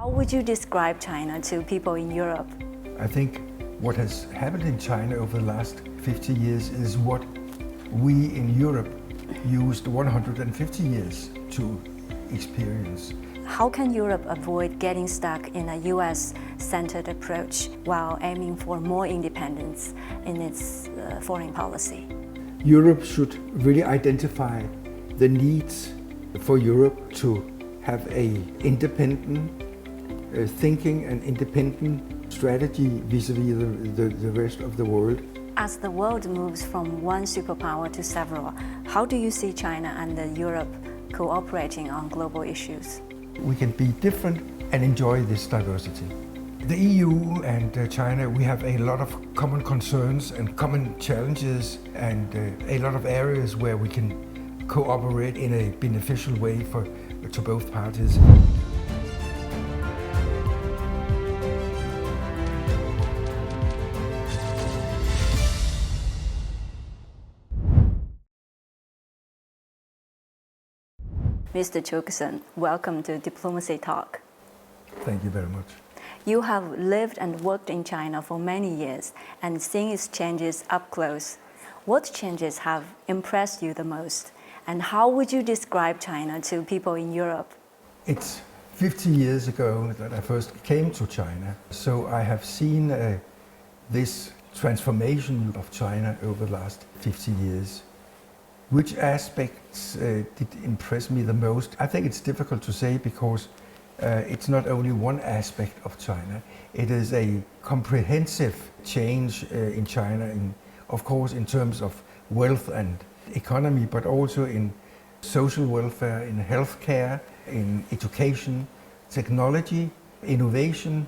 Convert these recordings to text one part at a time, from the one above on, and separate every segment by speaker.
Speaker 1: How would you describe China to people in Europe?
Speaker 2: I think what has happened in China over the last 50 years is what we in Europe used 150 years to experience.
Speaker 1: How can Europe avoid getting stuck in a US-centered approach while aiming for more independence in its foreign policy?
Speaker 2: Europe should really identify the needs for Europe to have an independent thinking and independent strategy vis-à-vis the rest of the world.
Speaker 1: As the world moves from one superpower to several, how do you see China and Europe cooperating on global issues?
Speaker 2: We can be different and enjoy this diversity. The EU and China, we have a lot of common concerns and common challenges and a lot of areas where we can cooperate in a beneficial way to both parties.
Speaker 1: Mr. Thogersen, welcome to Diplomacy Talk.
Speaker 2: Thank you very much.
Speaker 1: You have lived and worked in China for many years and seen its changes up close. What changes have impressed you the most? And how would you describe China to people in Europe?
Speaker 2: It's 50 years ago that I first came to China, so I have seen this transformation of China over the last 50 years. Which aspects did impress me the most? I think it's difficult to say because it's not only one aspect of China. It is a comprehensive change in China, of course in terms of wealth and economy, but also in social welfare, in healthcare, in education, technology, innovation,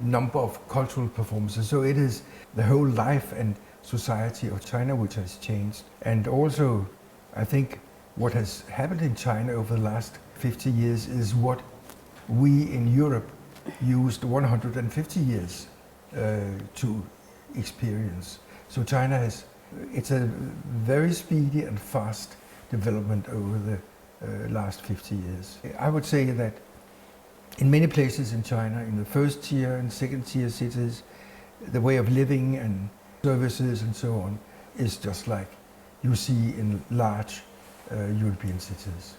Speaker 2: number of cultural performances. So it is the whole life and society of China which has changed. And also, I think what has happened in China over the last 50 years is what we in Europe used 150 years to experience. So China it's a very speedy and fast development over the last 50 years. I would say that in many places in China, in the first tier and second tier cities, the way of living and services and so on is just like you see in large European cities.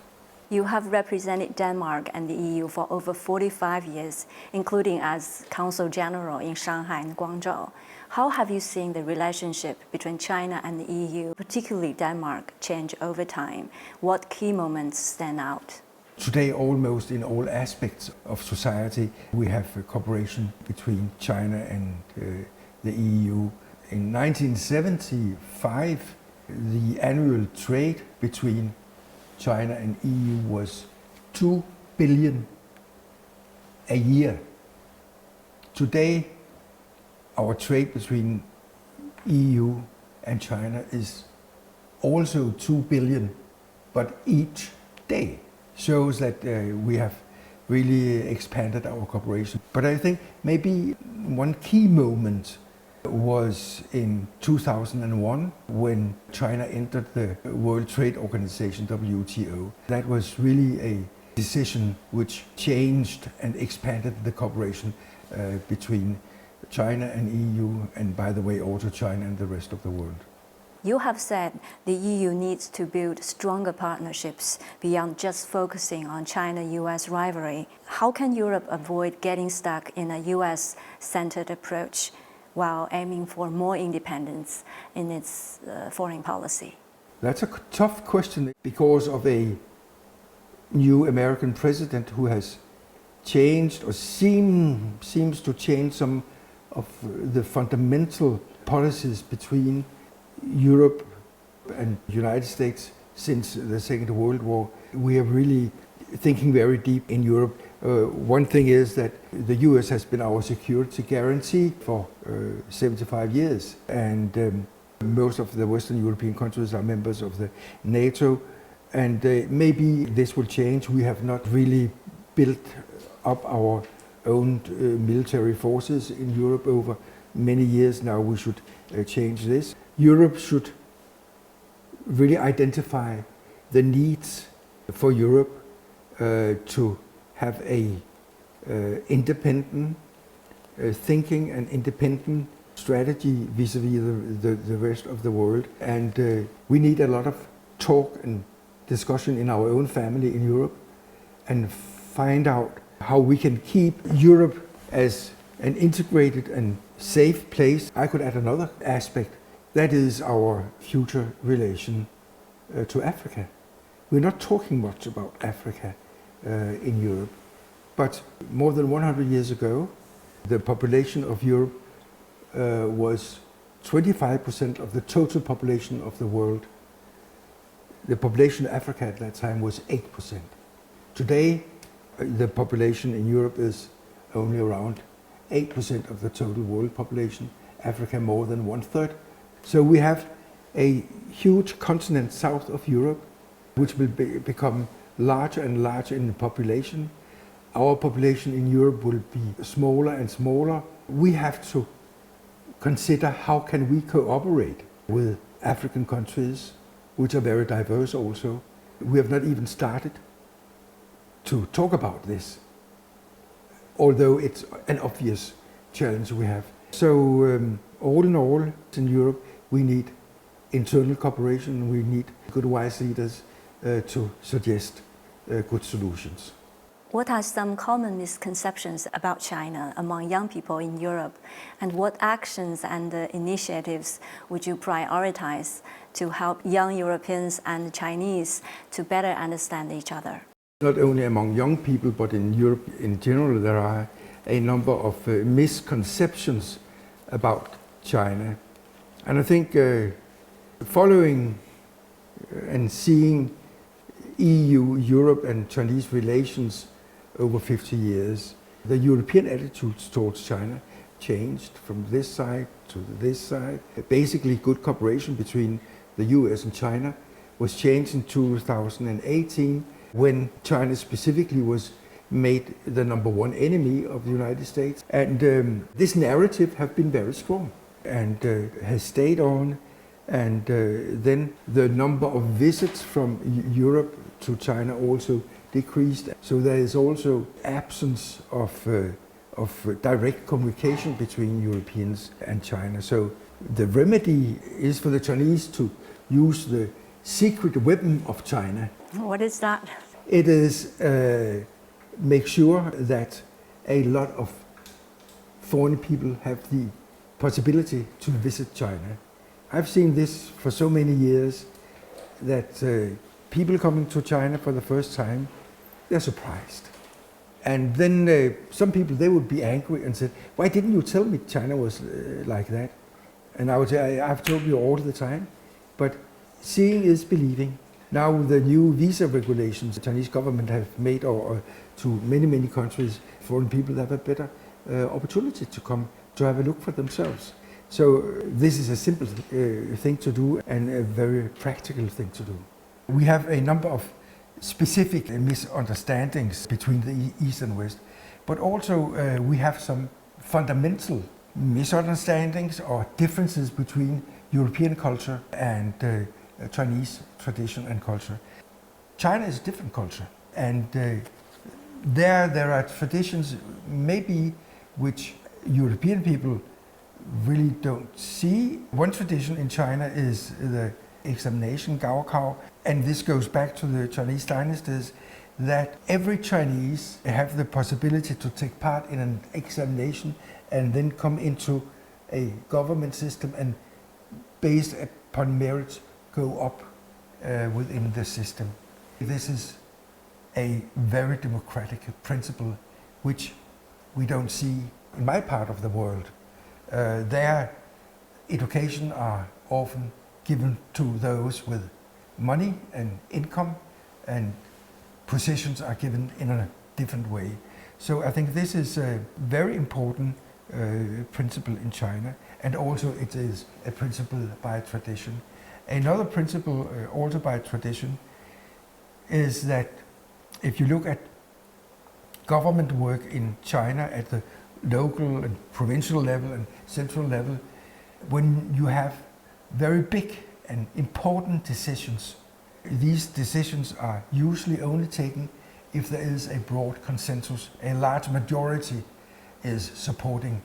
Speaker 1: You have represented Denmark and the EU for over 45 years, including as consul-general in Shanghai and Guangzhou. How have you seen the relationship between China and the EU, particularly Denmark, change over time? What key moments stand out?
Speaker 2: Today, almost in all aspects of society, we have a cooperation between China and the EU. In 1975, the annual trade between China and EU was 2 billion a year. Today, our trade between EU and China is also 2 billion, but each day shows that we have really expanded our cooperation. But I think maybe one key moment was in 2001 when China entered the World Trade Organization, WTO. That was really a decision which changed and expanded the cooperation between China and EU, and by the way also China and the rest of the world.
Speaker 1: You have said the EU needs to build stronger partnerships beyond just focusing on China-US rivalry. How can Europe avoid getting stuck in a US-centered approach while aiming for more independence in its foreign policy?
Speaker 2: That's a tough question because of a new American president who has changed or seems to change some of the fundamental policies between Europe and the United States since the Second World War. We are really thinking very deep in Europe. One thing is that the US has been our security guarantee for 75 years, and most of the Western European countries are members of the NATO, and maybe this will change. We have not really built up our own military forces in Europe over many years now. We should change this. Europe should really identify the needs for Europe to have a independent thinking and independent strategy vis-a-vis the rest of the world. And we need a lot of talk and discussion in our own family in Europe and find out how we can keep Europe as an integrated and safe place. I could add another aspect, that is our future relation to Africa. We're not talking much about Africa in Europe, but more than 100 years ago, the population of Europe was 25% of the total population of the world. The population of Africa at that time was 8%. Today, the population in Europe is only around 8% of the total world population, Africa more than 1/3. So we have a huge continent south of Europe, which will become larger and larger in population. Our population in Europe will be smaller and smaller. We have to consider how can we cooperate with African countries, which are very diverse also. We have not even started to talk about this, although it's an obvious challenge we have. So all in all, in Europe, we need internal cooperation. We need good, wise leaders to suggest good solutions.
Speaker 1: What are some common misconceptions about China among young people in Europe, and what actions and initiatives would you prioritize to help young Europeans and Chinese to better understand each other?
Speaker 2: Not only among young people, but in Europe in general, there are a number of misconceptions about China. And I think following and seeing EU, Europe and Chinese relations over 50 years, the European attitudes towards China changed from this side to this side. Basically, good cooperation between the US and China was changed in 2018 when China specifically was made the #1 enemy of the United States. And this narrative have been very strong and has stayed on. And then the number of visits from Europe to China also decreased. So there is also absence of direct communication between Europeans and China. So the remedy is for the Chinese to use the secret weapon of China.
Speaker 1: What is that?
Speaker 2: It is make sure that a lot of foreign people have the possibility to visit China. I've seen this for so many years that people coming to China for the first time, they're surprised. And then some people, they would be angry and said, why didn't you tell me China was like that? And I would say, I've told you all the time. But seeing is believing. Now the new visa regulations the Chinese government have made to many, many countries, foreign people have a better opportunity to come to have a look for themselves. So this is a simple thing to do and a very practical thing to do. We have a number of specific misunderstandings between the East and West, but also we have some fundamental misunderstandings or differences between European culture and Chinese tradition and culture. China is a different culture, and there are traditions maybe which European people really don't see. One tradition in China is the examination, Gaokao, and this goes back to the Chinese dynasties, that every Chinese have the possibility to take part in an examination and then come into a government system and based upon merit go up within the system. This is a very democratic principle which we don't see in my part of the world. Their education are often given to those with money and income, and positions are given in a different way. So I think this is a very important principle in China, and also it is a principle by tradition. Another principle also by tradition is that if you look at government work in China at the local and provincial level and central level, when you have very big and important decisions, these decisions are usually only taken if there is a broad consensus, a large majority is supporting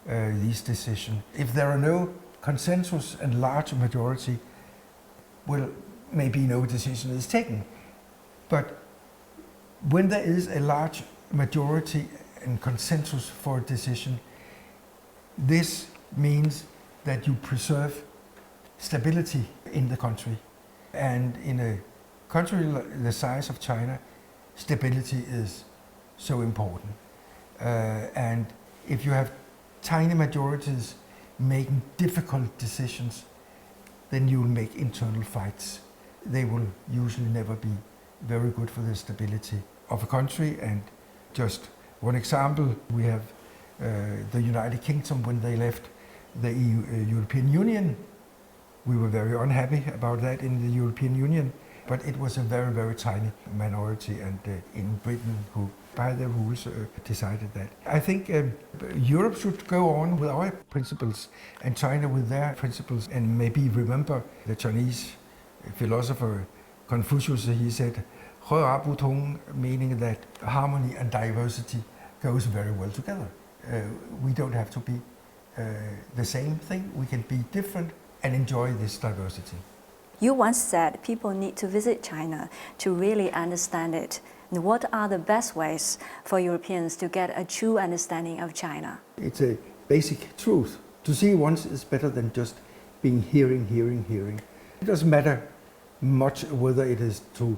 Speaker 2: these decisions. If there are no consensus and large majority, well, maybe no decision is taken. But when there is a large majority and consensus for a decision, this means that you preserve stability in the country. And in a country the size of China, stability is so important. And if you have tiny majorities making difficult decisions, then you will make internal fights. They will usually never be very good for the stability of a country. And just one example, we have the United Kingdom when they left the European Union. We were very unhappy about that in the European Union, but it was a very, very tiny minority, and in Britain who, by the rules, decided that. I think Europe should go on with our principles and China with their principles, and maybe remember the Chinese philosopher Confucius. He said, 和而不同, meaning that harmony and diversity goes very well together. We don't have to be the same thing. We can be different and enjoy this diversity.
Speaker 1: You once said people need to visit China to really understand it. And what are the best ways for Europeans to get a true understanding of China?
Speaker 2: It's a basic truth. To see once is better than just being hearing. It doesn't matter much whether it is to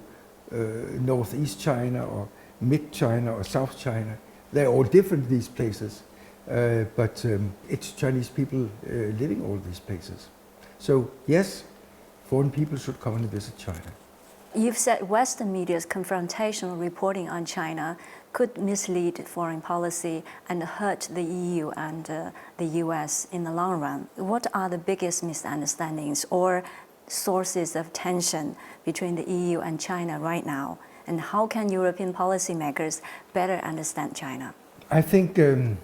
Speaker 2: northeast China or mid China or south China. They're all different, these places. But it's Chinese people living all these places. So yes, foreign people should come and visit China.
Speaker 1: You've said Western media's confrontational reporting on China could mislead foreign policy and hurt the EU and the US in the long run. What are the biggest misunderstandings or sources of tension between the EU and China right now? And how can European policymakers better understand China?
Speaker 2: I think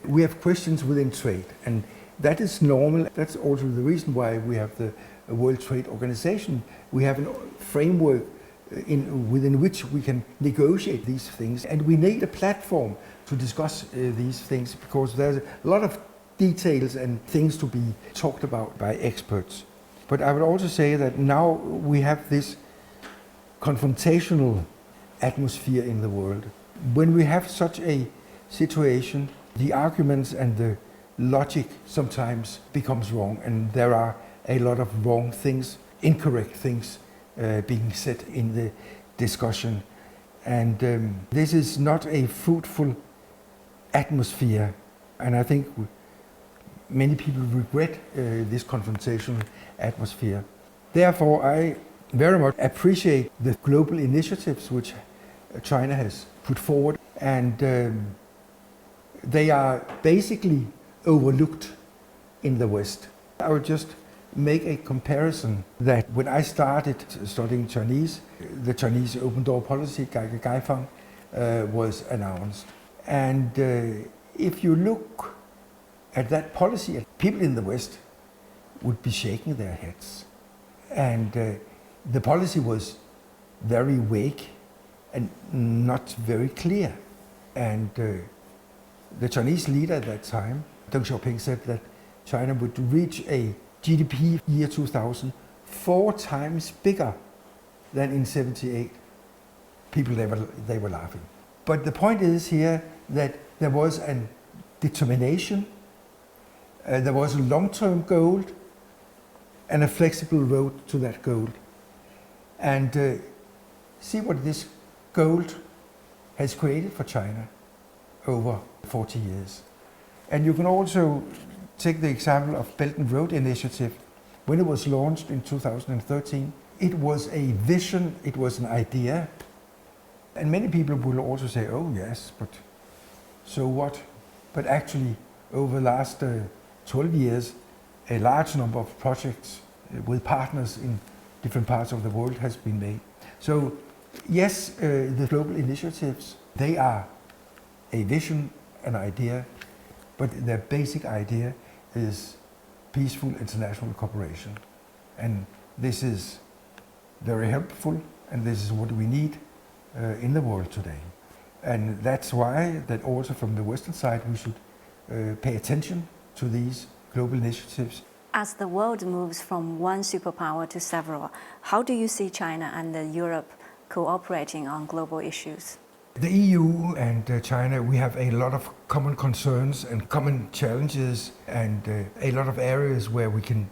Speaker 2: we have questions within trade, and that is normal. That's also the reason why we have the World Trade Organization. We have a framework within which we can negotiate these things, and we need a platform to discuss these things, because there's a lot of details and things to be talked about by experts. But I would also say that now we have this confrontational atmosphere in the world. When we have such a situation, the arguments and the logic sometimes becomes wrong, and there are a lot of wrong things, incorrect things being said in the discussion. And this is not a fruitful atmosphere, and I think many people regret this confrontational atmosphere. Therefore, I very much appreciate the global initiatives which China has put forward, and they are basically overlooked in the West. I would just make a comparison that when I started studying Chinese, the Chinese open door policy, was announced. And if you look at that policy, people in the West would be shaking their heads. And the policy was very vague and not very clear. And the Chinese leader at that time, Deng Xiaoping, said that China would reach a GDP year 2000 4 times bigger than in 78. People, they were laughing. But the point is here that there was a determination, there was a long-term goal and a flexible road to that goal. And see what this goal has created for China over 40 years. And you can also take the example of Belt and Road Initiative. When it was launched in 2013, it was a vision, it was an idea. And many people will also say, oh yes, but so what? But actually, over the last 12 years, a large number of projects with partners in different parts of the world has been made. So yes, the global initiatives, they are a vision, an idea, but their basic idea is peaceful international cooperation. And this is very helpful, and this is what we need in the world today. And that's why that also from the Western side we should pay attention to these global initiatives.
Speaker 1: As the world moves from one superpower to several, how do you see China and Europe cooperating on global issues?
Speaker 2: The EU and China, we have a lot of common concerns and common challenges and a lot of areas where we can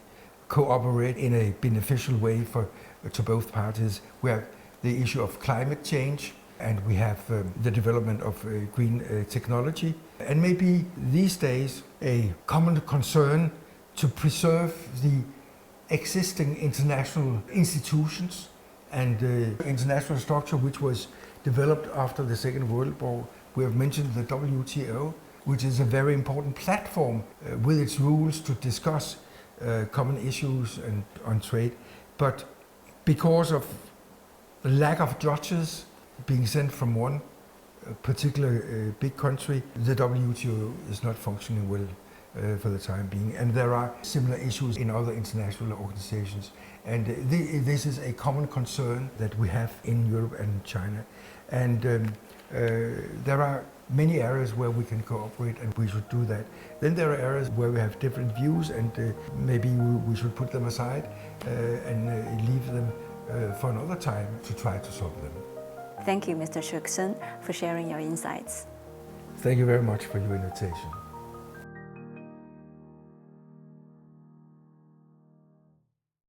Speaker 2: cooperate in a beneficial way to both parties. We have the issue of climate change, and we have the development of green technology, and maybe these days a common concern to preserve the existing international institutions and international structure which was developed after the Second World War. We have mentioned the WTO, which is a very important platform with its rules to discuss common issues and on trade. But because of the lack of judges being sent from one particular big country, the WTO is not functioning well for the time being. And there are similar issues in other international organizations. And this is a common concern that we have in Europe and China. And there are many areas where we can cooperate, and we should do that. Then there are areas where we have different views, and maybe we should put them aside and leave them for another time to try to solve them.
Speaker 1: Thank you, Mr. Thogersen, for sharing your insights.
Speaker 2: Thank you very much for your invitation.